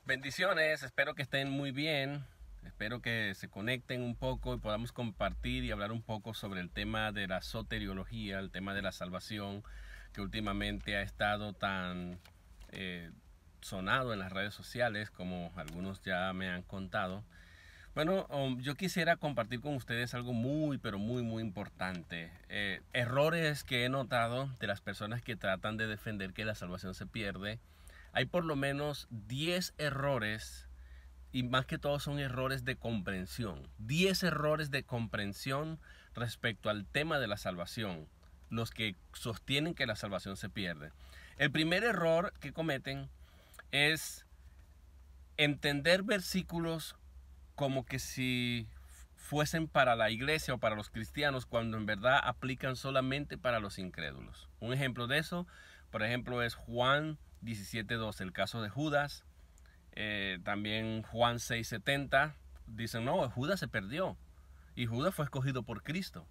Bendiciones, espero que estén muy bien, espero que se conecten un poco y podamos compartir y hablar un poco sobre el tema de la soteriología, el tema de la salvación, que últimamente ha estado tan eh, sonado en las redes sociales, como algunos ya me han contado. Bueno, yo quisiera compartir con ustedes algo muy, pero muy importante. Errores que he notado de las personas que tratan de defender que la salvación se pierde. Hay por lo menos 10 errores, y más que todo son errores de comprensión. 10 errores de comprensión respecto al tema de la salvación, los que sostienen que la salvación se pierde. El primer error que cometen es entender versículos como que si fuesen para la iglesia o para los cristianos, cuando en verdad aplican solamente para los incrédulos. Un ejemplo de eso, por ejemplo, es Juan 17:12, el caso de Judas. También Juan 6:70, dicen, no, Judas se perdió y Judas fue escogido por Cristo,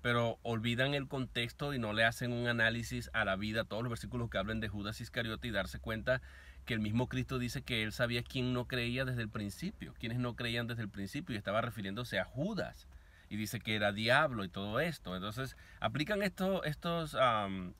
pero olvidan el contexto y no le hacen un análisis a la vida, todos los versículos que hablan de Judas Iscariote, y darse cuenta que el mismo Cristo dice que él sabía quién no creía desde el principio, quienes no creían desde el principio, y estaba refiriéndose a Judas, y dice que era diablo y todo esto. Entonces aplican estos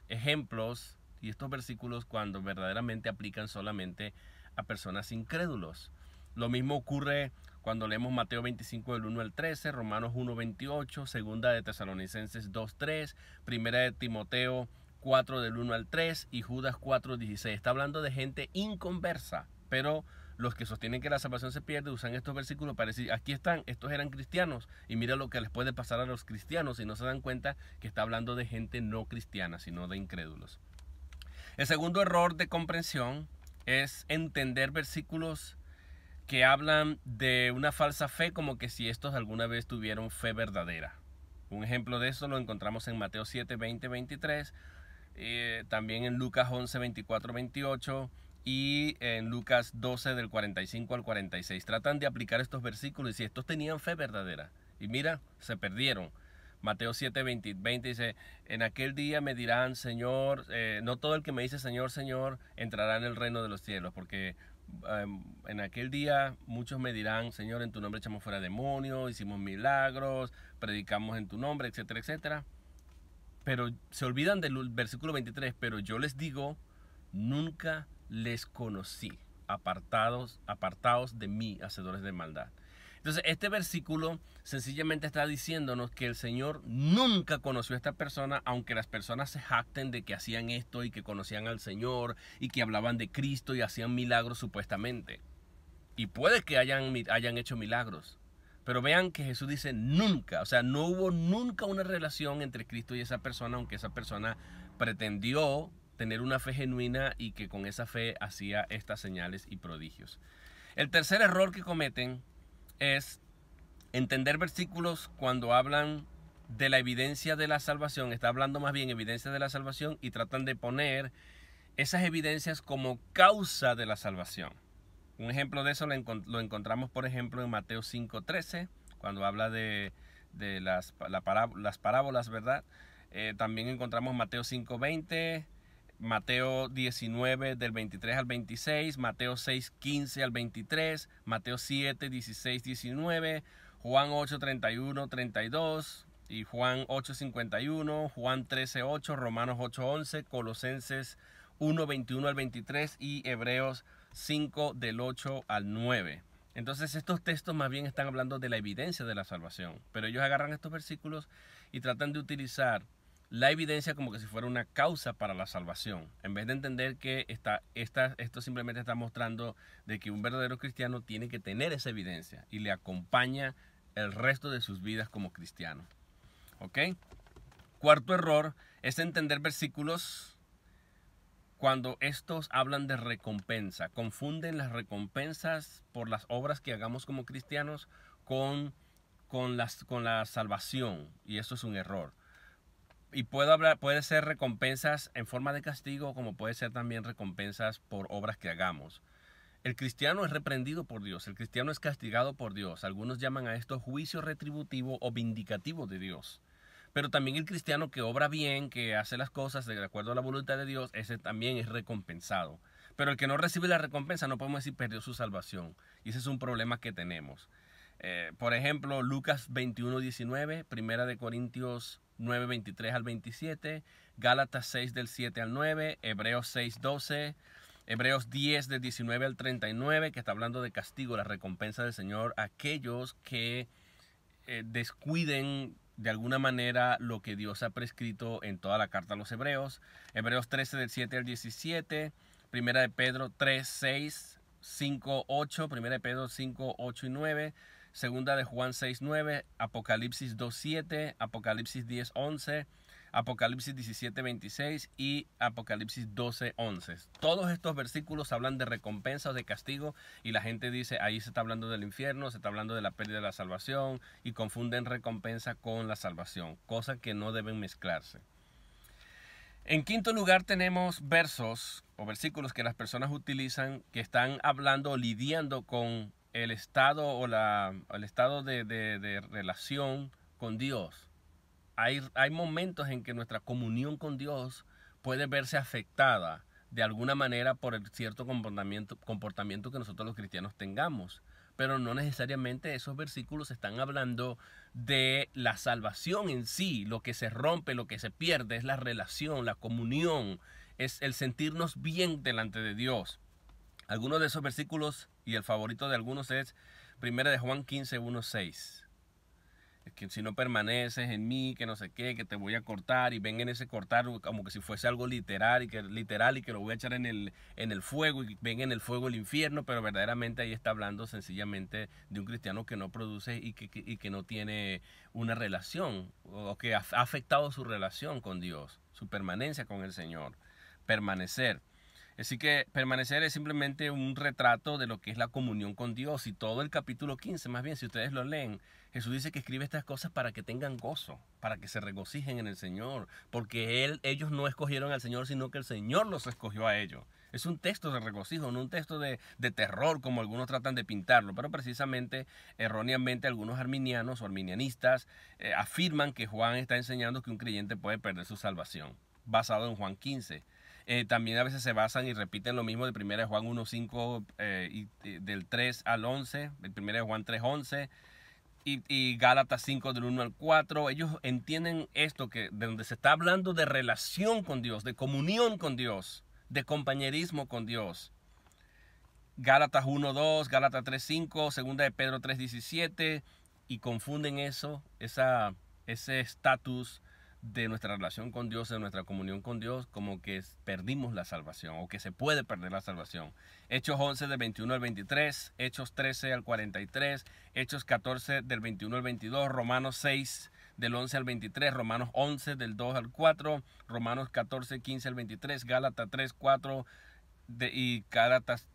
ejemplos y estos versículos cuando verdaderamente aplican solamente a personas incrédulos. Lo mismo ocurre cuando leemos Mateo 25 del 1 al 13, Romanos 1:28, segunda de Tesalonicenses 2:3, primera de Timoteo 4 del 1 al 3 y Judas 4:16. Está hablando de gente inconversa, pero los que sostienen que la salvación se pierde usan estos versículos para decir, aquí están, estos eran cristianos y mira lo que les puede pasar a los cristianos, y no se dan cuenta que está hablando de gente no cristiana, sino de incrédulos. El segundo error de comprensión es entender versículos que hablan de una falsa fe como que si estos alguna vez tuvieron fe verdadera. Un ejemplo de eso lo encontramos en Mateo 7, 20, 23, también en Lucas 11, 24, 28 y en Lucas 12 del 45 al 46. Tratan de aplicar estos versículos y si estos tenían fe verdadera. Y mira, se perdieron. Mateo 7, 20, 20 dice, en aquel día me dirán, Señor, no todo el que me dice Señor, Señor, entrará en el reino de los cielos, porque en aquel día muchos me dirán, Señor, en tu nombre echamos fuera demonios, hicimos milagros, predicamos en tu nombre, etcétera, etcétera. Pero se olvidan del versículo 23, pero yo les digo, nunca les conocí, apartados de mí, hacedores de maldad. Entonces, este versículo sencillamente está diciéndonos que el Señor nunca conoció a esta persona, aunque las personas se jacten de que hacían esto y que conocían al Señor y que hablaban de Cristo y hacían milagros supuestamente. Y puede que hayan hecho milagros. Pero vean que Jesús dice nunca, o sea, no hubo nunca una relación entre Cristo y esa persona, aunque esa persona pretendió tener una fe genuina y que con esa fe hacía estas señales y prodigios. El tercer error que cometen es entender versículos cuando hablan de la evidencia de la salvación, está hablando más bien evidencia de la salvación, y tratan de poner esas evidencias como causa de la salvación. Un ejemplo de eso lo encontramos, por ejemplo, en Mateo 5:13, cuando habla de las parábolas, ¿verdad? También encontramos Mateo 5:20, Mateo 19 del 23 al 26, Mateo 6:15 al 23, Mateo 7, 16, 19, Juan 8, 31, 32 y Juan 8:51, Juan 13:8, Romanos 8:11, Colosenses 1:21 al 23 y Hebreos 5 del 8 al 9. Entonces estos textos más bien están hablando de la evidencia de la salvación, pero ellos agarran estos versículos y tratan de utilizar la evidencia como que si fuera una causa para la salvación, en vez de entender que esto simplemente está mostrando de que un verdadero cristiano tiene que tener esa evidencia y le acompaña el resto de sus vidas como cristiano. ¿Ok? Cuarto error es entender versículos cuando estos hablan de recompensa. Confunden las recompensas por las obras que hagamos como cristianos con la salvación, y eso es un error. Y puede ser recompensas en forma de castigo, como puede ser también recompensas por obras que hagamos. El cristiano es reprendido por Dios, el cristiano es castigado por Dios. Algunos llaman a esto juicio retributivo o vindicativo de Dios. Pero también el cristiano que obra bien, que hace las cosas de acuerdo a la voluntad de Dios, ese también es recompensado. Pero el que no recibe la recompensa no podemos decir perdió su salvación. Y ese es un problema que tenemos. Por ejemplo, Lucas 21:19, Primera de Corintios 9:23 al 27, Gálatas 6 del 7 al 9, Hebreos 6:12, Hebreos 10 del 19 al 39, que está hablando de castigo, la recompensa del Señor a aquellos que descuiden de alguna manera lo que Dios ha prescrito en toda la carta a los Hebreos. Hebreos 13 del 7 al 17, Primera de Pedro 3, 6, 5, 8, Primera de Pedro 5, 8 y 9, Segunda de Juan 6, 9, Apocalipsis 2, 7, Apocalipsis 10, 11, Apocalipsis 17, 26 y Apocalipsis 12, 11. Todos estos versículos hablan de recompensa o de castigo y la gente dice, ahí se está hablando del infierno, se está hablando de la pérdida de la salvación y confunden recompensa con la salvación, cosas que no deben mezclarse. En quinto lugar tenemos versos o versículos que las personas utilizan que están hablando o lidiando con el estado o el estado de relación con Dios. Hay momentos en que nuestra comunión con Dios puede verse afectada de alguna manera por el cierto comportamiento que nosotros los cristianos tengamos. Pero no necesariamente esos versículos están hablando de la salvación en sí. Lo que se rompe, lo que se pierde es la relación, la comunión, es el sentirnos bien delante de Dios. Algunos de esos versículos, y el favorito de algunos es 1 de Juan 15, 1, 6. Que si no permaneces en mí, que no sé qué, que te voy a cortar, y ven en ese cortar como que si fuese algo literal y que lo voy a echar en el fuego, y ven en el fuego el infierno, pero verdaderamente ahí está hablando sencillamente de un cristiano que no produce y que no tiene una relación, o que ha afectado su relación con Dios, su permanencia con el Señor. Permanecer. Así que permanecer es simplemente un retrato de lo que es la comunión con Dios. Y todo el capítulo 15, más bien, si ustedes lo leen, Jesús dice que escribe estas cosas para que tengan gozo, para que se regocijen en el Señor, porque ellos no escogieron al Señor, sino que el Señor los escogió a ellos. Es un texto de regocijo, no un texto de terror como algunos tratan de pintarlo, pero precisamente, erróneamente, algunos arminianos o arminianistas afirman que Juan está enseñando que un creyente puede perder su salvación, basado en Juan 15. También a veces se basan y repiten lo mismo de 1 de Juan 1:5 del 3 al 11, el 1 de Juan 3:11 y Gálatas 5 del 1 al 4. Ellos entienden esto, que de donde se está hablando de relación con Dios, de comunión con Dios, de compañerismo con Dios. Gálatas 1:2, Gálatas 3:5, Segunda de Pedro 3:17, y confunden ese estatus de nuestra relación con Dios, de nuestra comunión con Dios, como que perdimos la salvación o que se puede perder la salvación. Hechos 11 del 21 al 23, Hechos 13 al 43, Hechos 14 del 21 al 22, Romanos 6 del 11 al 23, Romanos 11 del 2 al 4, Romanos 14, 15 al 23, Gálatas 3, 4 y Gálatas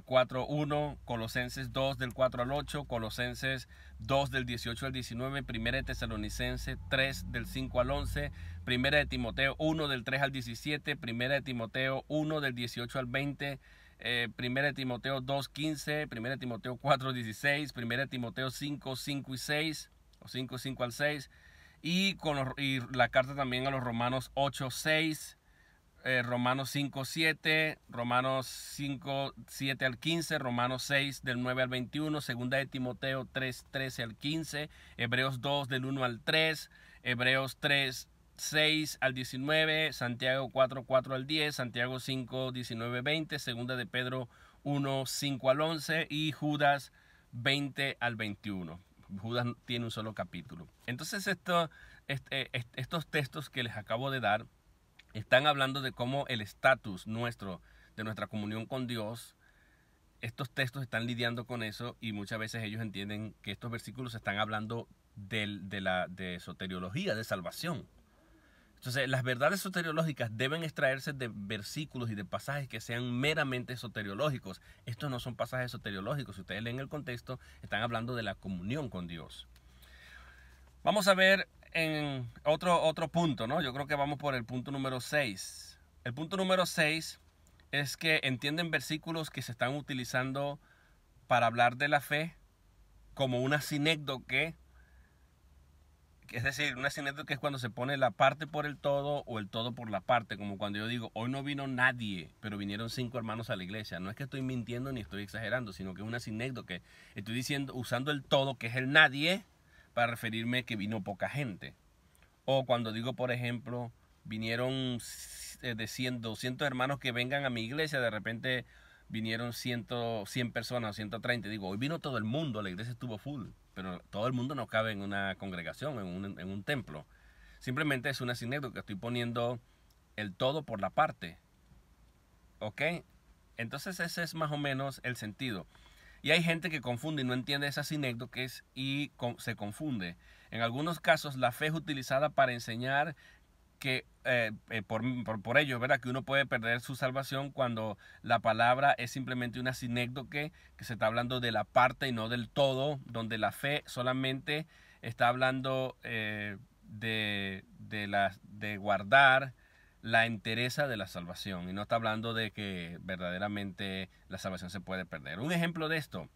4:1, Colosenses 2 del 4 al 8, Colosenses 2 del 18 al 19, Primera de Tesalonicenses 3 del 5 al 11, Primera de Timoteo 1 del 3 al 17, Primera de Timoteo 1 del 18 al 20, Primera de Timoteo 2:15, Primera de Timoteo 4:16, Primera de Timoteo 5:5 y 6, o 5:5 al 6, y la carta también a los Romanos 8:6, Romanos 5:7, Romanos 5:7 al 15, Romanos 6 del 9 al 21, Segunda de Timoteo 3:13 al 15, Hebreos 2 del 1 al 3, Hebreos 3:6 al 19, Santiago 4:4 al 10, Santiago 5:19, 20, Segunda de Pedro 1:5 al 11 y Judas 20 al 21. Judas tiene un solo capítulo. Entonces estos textos que les acabo de dar están hablando de cómo el estatus nuestro, de nuestra comunión con Dios, estos textos están lidiando con eso, y muchas veces ellos entienden que estos versículos están hablando de soteriología, de salvación. Entonces, las verdades soteriológicas deben extraerse de versículos y de pasajes que sean meramente soteriológicos. Estos no son pasajes soteriológicos. Si ustedes leen el contexto, están hablando de la comunión con Dios. Vamos a ver en otro punto, ¿no? Yo creo que vamos por el punto número 6. El punto número 6 es que entienden versículos que se están utilizando para hablar de la fe como una sinécdoque es decir, una sinécdoque es cuando se pone la parte por el todo o el todo por la parte, como cuando yo digo, hoy no vino nadie, pero vinieron 5 hermanos a la iglesia. No es que estoy mintiendo ni estoy exagerando, sino que es una sinécdoque. Estoy diciendo, usando el todo, que es el nadie, para referirme que vino poca gente. O cuando digo, por ejemplo, vinieron de 100, 200 hermanos que vengan a mi iglesia, de repente vinieron 100 personas o 130. Digo, hoy vino todo el mundo, la iglesia estuvo full, pero todo el mundo no cabe en una congregación, en un templo. Simplemente es una sinécdoque, estoy poniendo el todo por la parte. ¿Ok? Entonces ese es más o menos el sentido. Y hay gente que confunde y no entiende esas sinécdoques y se confunde. En algunos casos la fe es utilizada para enseñar que por ello, ¿verdad? Que uno puede perder su salvación cuando la palabra es simplemente una sinécdoque, que se está hablando de la parte y no del todo, donde la fe solamente está hablando de guardar la entereza de la salvación y no está hablando de que verdaderamente la salvación se puede perder. Un ejemplo de esto: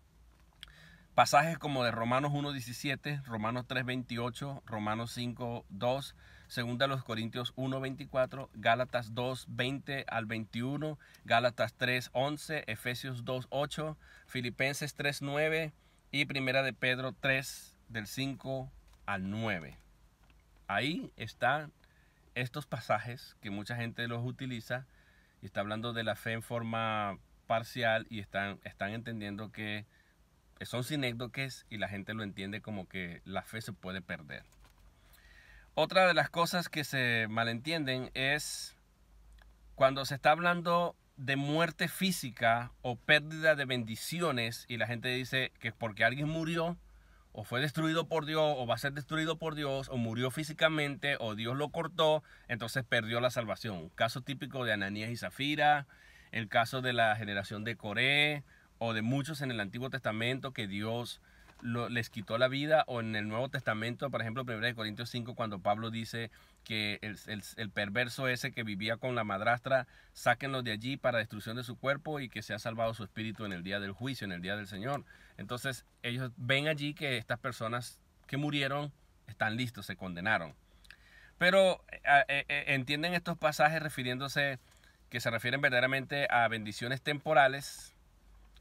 pasajes como de Romanos 1:17, Romanos 3:28, Romanos 5:2, segunda los Corintios 1:24, Gálatas 2:20 al 21, Gálatas 3:11, Efesios 2:8, Filipenses 3:9 y Primera de Pedro 3 del 5 al 9. Ahí están estos pasajes que mucha gente los utiliza y está hablando de la fe en forma parcial y están entendiendo que son sinécdoques y la gente lo entiende como que la fe se puede perder. Otra de las cosas que se malentienden es cuando se está hablando de muerte física o pérdida de bendiciones y la gente dice que porque alguien murió o fue destruido por Dios o va a ser destruido por Dios o murió físicamente o Dios lo cortó, entonces perdió la salvación. Caso típico de Ananías y Zafira, el caso de la generación de Coré o de muchos en el Antiguo Testamento que Dios les quitó la vida, o en el Nuevo Testamento, por ejemplo, 1 Corintios 5, cuando Pablo dice que el perverso ese que vivía con la madrastra, sáquenlo de allí para destrucción de su cuerpo y que sea salvado su espíritu en el día del juicio, en el día del Señor. Entonces ellos ven allí que estas personas que murieron están listos, se condenaron. Pero entienden estos pasajes refiriéndose, que se refieren verdaderamente a bendiciones temporales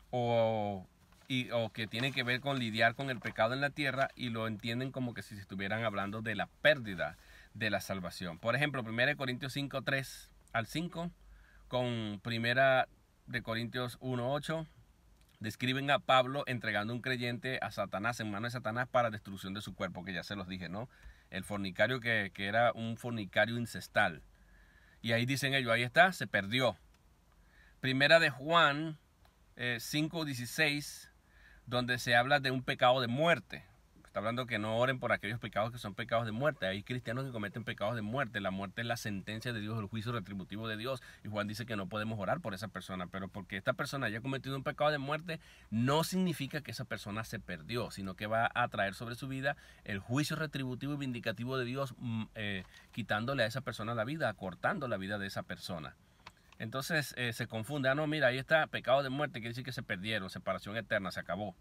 o que tienen que ver con lidiar con el pecado en la tierra, y lo entienden como que si estuvieran hablando de la pérdida de la salvación. Por ejemplo, 1 Corintios 5, 3 al 5 con 1 Corintios 1, 8 describen a Pablo entregando un creyente a Satanás, en manos de Satanás, para destrucción de su cuerpo, que ya se los dije, ¿no? El fornicario que era un fornicario incestal. Y ahí dicen ellos, ahí está, se perdió. Primera de Juan 5:16, donde se habla de un pecado de muerte. Está hablando que no oren por aquellos pecados que son pecados de muerte. Hay cristianos que cometen pecados de muerte. La muerte es la sentencia de Dios, el juicio retributivo de Dios. Y Juan dice que no podemos orar por esa persona. Pero porque esta persona haya cometido un pecado de muerte, no significa que esa persona se perdió, sino que va a traer sobre su vida el juicio retributivo y vindicativo de Dios, quitándole a esa persona la vida, acortando la vida de esa persona. Entonces se confunde, no, mira, ahí está, pecado de muerte, quiere decir que se perdieron, separación eterna, se acabó.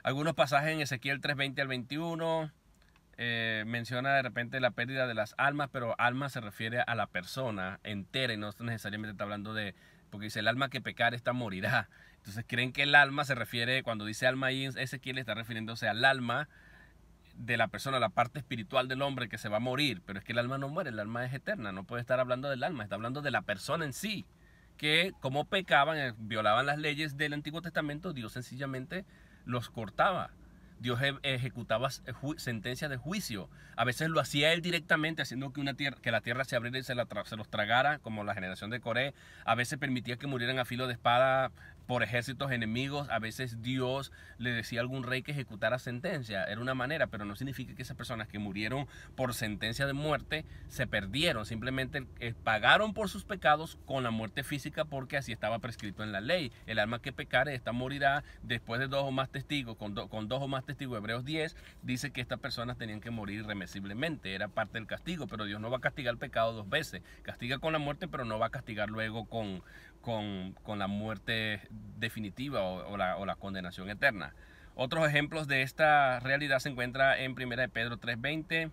Algunos pasajes en Ezequiel 3:20 al 21 menciona de repente la pérdida de las almas, pero alma se refiere a la persona entera y no necesariamente está hablando de, porque dice el alma que pecar esta morirá. Entonces creen que el alma se refiere, cuando dice alma ahí Ezequiel está refiriéndose al alma de la persona, la parte espiritual del hombre que se va a morir, pero es que el alma no muere, el alma es eterna, no puede estar hablando del alma, está hablando de la persona en sí, que como pecaban, violaban las leyes del Antiguo Testamento, Dios sencillamente los cortaba. Dios ejecutaba sentencias de juicio. A veces lo hacía él directamente, haciendo que la tierra se abriera y se los tragara, como la generación de Coré. A veces permitía que murieran a filo de espada por ejércitos enemigos. A veces Dios le decía a algún rey que ejecutara sentencia. Era una manera, pero no significa que esas personas que murieron por sentencia de muerte se perdieron. Simplemente pagaron por sus pecados con la muerte física, porque así estaba prescrito en la ley. El alma que pecare, esta morirá. Después de 2 o más testigos, con 2 o más testigos, Hebreos 10 dice que estas personas tenían que morir irremisiblemente. Era parte del castigo, pero Dios no va a castigar el pecado 2 veces. Castiga con la muerte, pero no va a castigar luego con la muerte definitiva o la condenación eterna. Otros ejemplos de esta realidad se encuentran en 1 Pedro 3:20,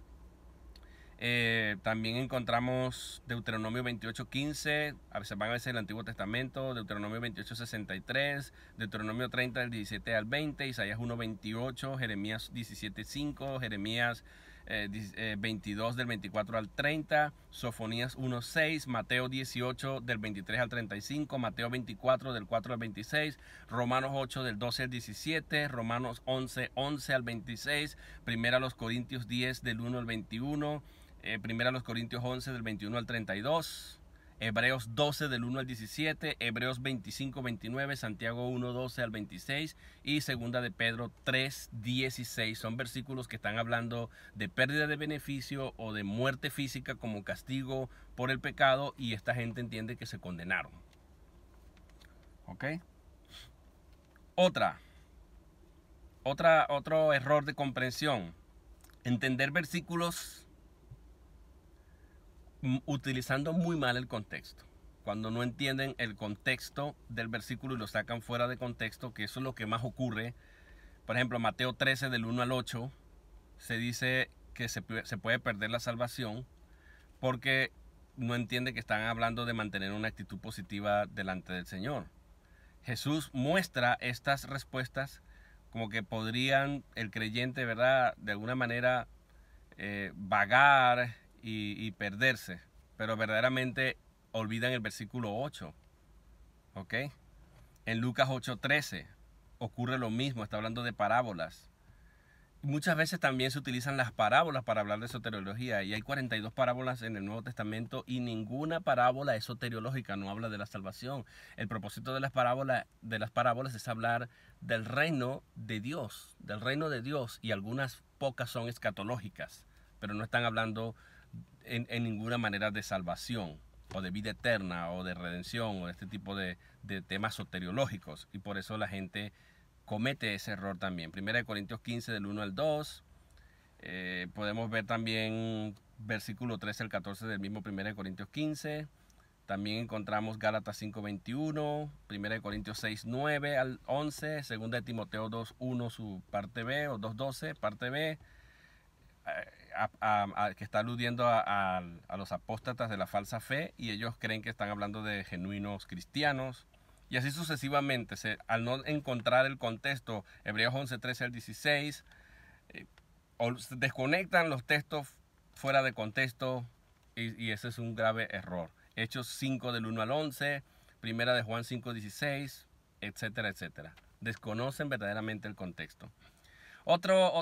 También encontramos Deuteronomio 28:15, a veces van a veces el Antiguo Testamento, Deuteronomio 28:63, Deuteronomio 30 del 17 al 20, Isaías 1:28, Jeremías 17:5, Jeremías 22 del 24 al 30, Sofonías 1:6, Mateo 18 del 23 al 35, Mateo 24 del 4 al 26, Romanos 8 del 12 al 17, Romanos 11 al 26, Primera a los Corintios 10 del 1 al 21, Primera a los Corintios 11 del 21 al 32, Hebreos 12 del 1 al 17, Hebreos 25-29, Santiago 1:12 al 26 y Segunda de Pedro 3:16. Son versículos que están hablando de pérdida de beneficio o de muerte física como castigo por el pecado, y esta gente entiende que se condenaron. ¿Ok? Otro error de comprensión: entender versículos utilizando muy mal el contexto. Cuando no entienden el contexto del versículo y lo sacan fuera de contexto, que eso es lo que más ocurre. Por ejemplo, Mateo 13 del 1 al 8 se dice que se puede perder la salvación porque no entiende que están hablando de mantener una actitud positiva delante del Señor. Jesús muestra estas respuestas como que podrían el creyente, ¿verdad?, de alguna manera vagar y perderse, pero verdaderamente olvidan el versículo 8. ¿Ok? En Lucas 8:13 ocurre lo mismo, está hablando de parábolas. Muchas veces también se utilizan las parábolas para hablar de soteriología, y hay 42 parábolas en el Nuevo Testamento y ninguna parábola es soteriológica, no habla de la salvación. El propósito de las parábolas es hablar del reino de Dios, y algunas pocas son escatológicas, pero no están hablando en ninguna manera de salvación o de vida eterna o de redención o de este tipo de temas soteriológicos, y por eso la gente comete ese error también. Primera de Corintios 15 del 1 al 2, podemos ver también versículo 13 al 14 del mismo Primera de Corintios 15. También encontramos Gálatas 5:21, Primera de Corintios 6:9 al 11, Segunda de Timoteo 2:1 su parte B, o 2:12 parte B, que está aludiendo a los apóstatas de la falsa fe, y ellos creen que están hablando de genuinos cristianos. Y así sucesivamente, al no encontrar el contexto, Hebreos 11:13 al 16, desconectan los textos fuera de contexto, y ese es un grave error. Hechos 5 del 1 al 11, Primera de Juan 5:16, etcétera, etcétera. Desconocen verdaderamente el contexto. Otro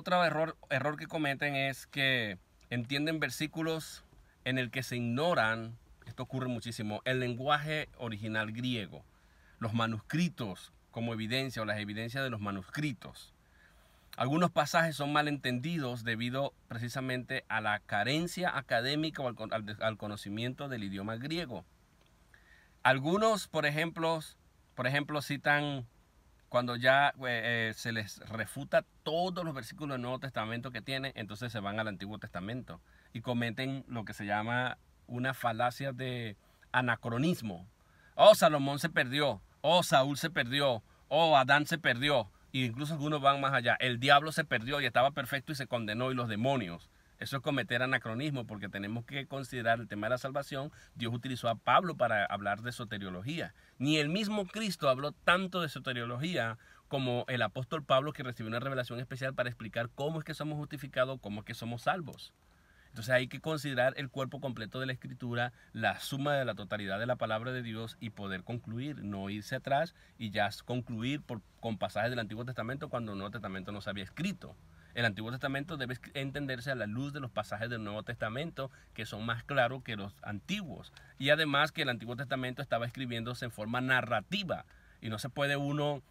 error que cometen es que entienden versículos en el que se ignoran, esto ocurre muchísimo, el lenguaje original griego, los manuscritos como evidencia, o las evidencias de los manuscritos. Algunos pasajes son malentendidos debido precisamente a la carencia académica o al conocimiento del idioma griego. Algunos, por ejemplo, citan cuando ya se les refuta todos los versículos del Nuevo Testamento que tienen, entonces se van al Antiguo Testamento y cometen lo que se llama una falacia de anacronismo. Oh, Salomón se perdió, oh, Saúl se perdió, oh, Adán se perdió, e incluso algunos van más allá. El diablo se perdió y estaba perfecto y se condenó, y los demonios. Eso es cometer anacronismo, porque tenemos que considerar el tema de la salvación. Dios utilizó a Pablo para hablar de soteriología. Ni el mismo Cristo habló tanto de soteriología como el apóstol Pablo, que recibió una revelación especial para explicar cómo es que somos justificados, cómo es que somos salvos. Entonces hay que considerar el cuerpo completo de la Escritura, la suma de la totalidad de la palabra de Dios, y poder concluir, no irse atrás y ya concluir con pasajes del Antiguo Testamento cuando el Nuevo Testamento no se había escrito. El Antiguo Testamento debe entenderse a la luz de los pasajes del Nuevo Testamento, que son más claros que los antiguos. Y además que el Antiguo Testamento estaba escribiéndose en forma narrativa, y no se puede uno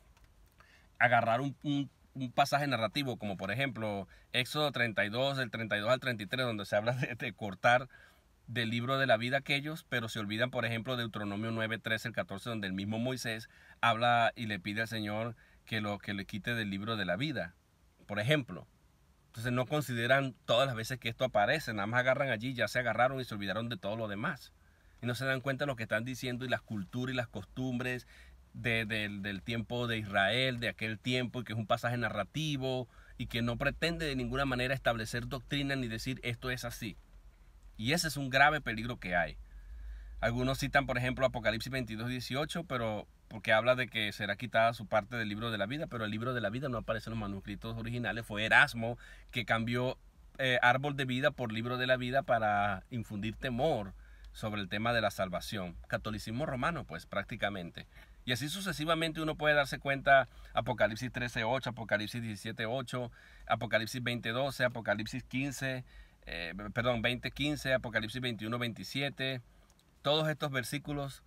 agarrar un pasaje narrativo, como por ejemplo Éxodo 32, del 32 al 33, donde se habla de cortar del libro de la vida aquellos, pero se olvidan, por ejemplo, de Deuteronomio 9, 13, el 14, donde el mismo Moisés habla y le pide al Señor que le quite del libro de la vida, por ejemplo. Entonces no consideran todas las veces que esto aparece, nada más agarran allí, ya se agarraron y se olvidaron de todo lo demás. Y no se dan cuenta de lo que están diciendo y las culturas y las costumbres del tiempo de Israel, de aquel tiempo, y que es un pasaje narrativo y que no pretende de ninguna manera establecer doctrina ni decir esto es así. Y ese es un grave peligro que hay. Algunos citan, por ejemplo, Apocalipsis 22:18, pero porque habla de que será quitada su parte del libro de la vida, pero el libro de la vida no aparece en los manuscritos originales. Fue Erasmo que cambió árbol de vida por libro de la vida para infundir temor sobre el tema de la salvación. Catolicismo romano, pues prácticamente. Y así sucesivamente uno puede darse cuenta, Apocalipsis 13:8, Apocalipsis 17:8, Apocalipsis 20:12, Apocalipsis 20:15, Apocalipsis 21:27. Todos estos versículos,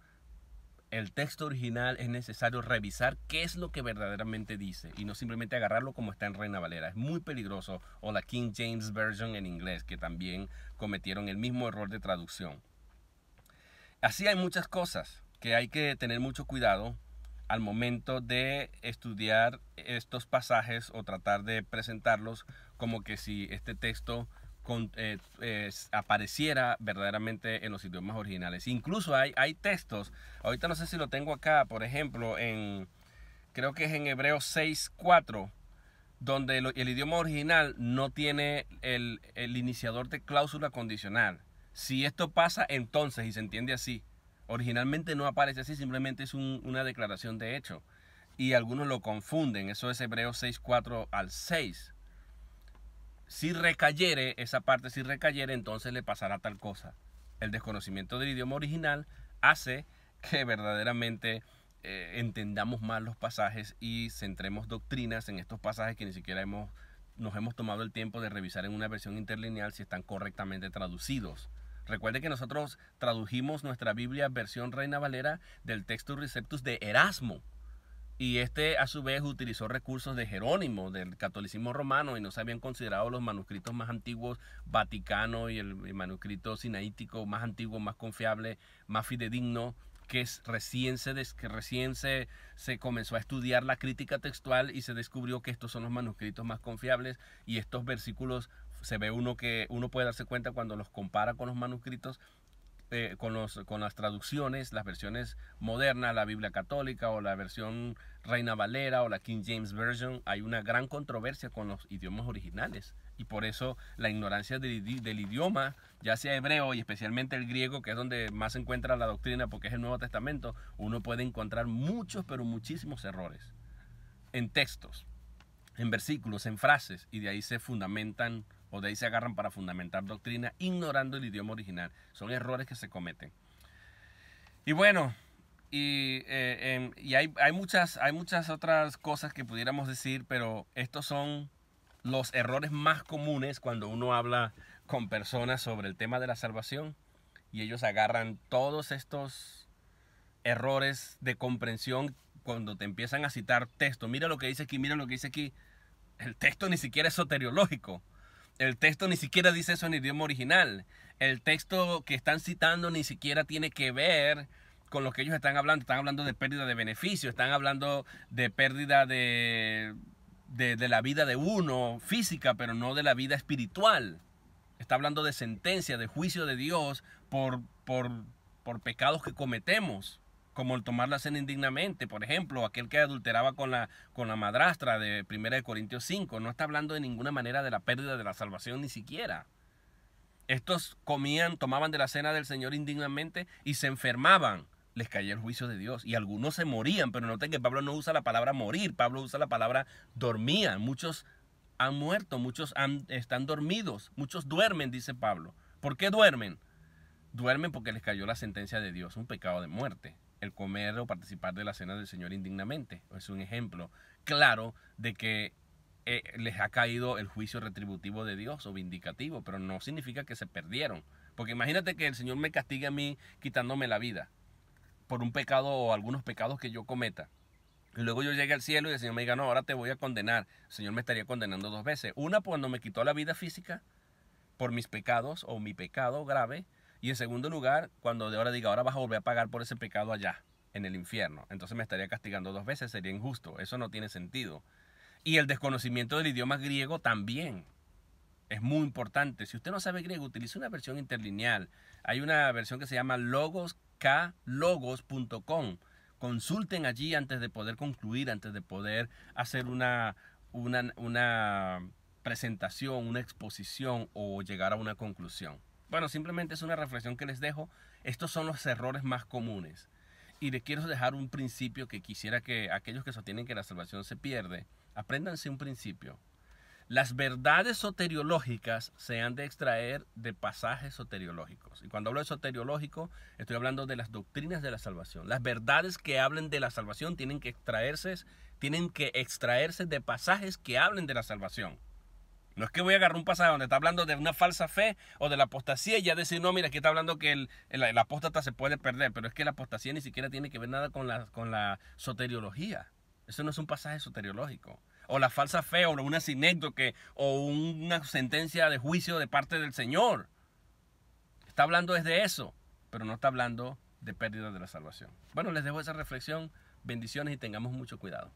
el texto original, es necesario revisar qué es lo que verdaderamente dice y no simplemente agarrarlo como está en Reina Valera. Es muy peligroso. O la King James Version en inglés, que también cometieron el mismo error de traducción. Así hay muchas cosas que hay que tener mucho cuidado al momento de estudiar estos pasajes o tratar de presentarlos como que si este texto apareciera verdaderamente en los idiomas originales. Incluso hay textos, ahorita no sé si lo tengo acá, por ejemplo, creo que es en Hebreos 6:4, donde el idioma original no tiene el iniciador de cláusula condicional. Si esto pasa, entonces, y se entiende así. Originalmente no aparece así, simplemente es una declaración de hecho. Y algunos lo confunden. Eso es Hebreos 6:4 al 6. Si recayere, esa parte si recayere, entonces le pasará tal cosa. El desconocimiento del idioma original hace que verdaderamente entendamos mal los pasajes y centremos doctrinas en estos pasajes que ni siquiera nos hemos tomado el tiempo de revisar en una versión interlineal si están correctamente traducidos. Recuerde que nosotros tradujimos nuestra Biblia versión Reina Valera del Textus Receptus de Erasmo. Y este a su vez utilizó recursos de Jerónimo, del catolicismo romano, y no se habían considerado los manuscritos más antiguos, Vaticano y el manuscrito sinaítico más antiguo, más confiable, más fidedigno, que recién se comenzó a estudiar la crítica textual y se descubrió que estos son los manuscritos más confiables, y estos versículos se ve uno puede darse cuenta cuando los compara con los manuscritos, con las traducciones, las versiones modernas, la Biblia católica o la versión Reina Valera o la King James Version. Hay una gran controversia con los idiomas originales y por eso la ignorancia del idioma, ya sea hebreo y especialmente el griego, que es donde más se encuentra la doctrina porque es el Nuevo Testamento, uno puede encontrar muchos, pero muchísimos errores en textos, en versículos, en frases, y de ahí se fundamentan o de ahí se agarran para fundamentar doctrina ignorando el idioma original. Son errores que se cometen. Y bueno, y hay muchas otras cosas que pudiéramos decir, pero estos son los errores más comunes cuando uno habla con personas sobre el tema de la salvación, y ellos agarran todos estos errores de comprensión cuando te empiezan a citar texto. Mira lo que dice aquí, mira lo que dice aquí. El texto ni siquiera es soteriológico. El texto ni siquiera dice eso en idioma original. El texto que están citando ni siquiera tiene que ver con lo que ellos están hablando. Están hablando de pérdida de beneficio, están hablando de pérdida de la vida de uno física, pero no de la vida espiritual. Está hablando de sentencia, de juicio de Dios por pecados que cometemos, como el tomar la cena indignamente, por ejemplo, aquel que adulteraba con la madrastra de 1 Corintios 5. No está hablando de ninguna manera de la pérdida de la salvación, ni siquiera. Estos tomaban de la cena del Señor indignamente y se enfermaban. Les caía el juicio de Dios y algunos se morían, pero noten que Pablo no usa la palabra morir, Pablo usa la palabra dormían. Muchos han muerto, muchos están dormidos, muchos duermen, dice Pablo. ¿Por qué duermen? Duermen porque les cayó la sentencia de Dios, un pecado de muerte. El comer o participar de la cena del Señor indignamente es un ejemplo claro de que les ha caído el juicio retributivo de Dios o vindicativo, pero no significa que se perdieron. Porque imagínate que el Señor me castigue a mí quitándome la vida por un pecado o algunos pecados que yo cometa. Y luego yo llegue al cielo y el Señor me diga, no, ahora te voy a condenar. El Señor me estaría condenando dos veces. Una, cuando me quitó la vida física por mis pecados o mi pecado grave. Y en segundo lugar, cuando de ahora diga, ahora vas a volver a pagar por ese pecado allá, en el infierno. Entonces me estaría castigando dos veces, sería injusto. Eso no tiene sentido. Y el desconocimiento del idioma griego también es muy importante. Si usted no sabe griego, utilice una versión interlineal. Hay una versión que se llama logos.com. Consulten allí antes de poder concluir, antes de poder hacer una presentación, una exposición o llegar a una conclusión. Bueno, simplemente es una reflexión que les dejo. Estos son los errores más comunes. Y les quiero dejar un principio que quisiera que aquellos que sostienen que la salvación se pierde, apréndanse un principio. Las verdades soteriológicas se han de extraer de pasajes soteriológicos. Y cuando hablo de soteriológico, estoy hablando de las doctrinas de la salvación. Las verdades que hablen de la salvación tienen que extraerse de pasajes que hablen de la salvación. No es que voy a agarrar un pasaje donde está hablando de una falsa fe o de la apostasía y ya decir, no, mira, aquí está hablando que el apóstata se puede perder, pero es que la apostasía ni siquiera tiene que ver nada con la soteriología. Eso no es un pasaje soteriológico. O la falsa fe, o una sinécdoque, o una sentencia de juicio de parte del Señor. Está hablando desde eso, pero no está hablando de pérdida de la salvación. Bueno, les dejo esa reflexión. Bendiciones y tengamos mucho cuidado.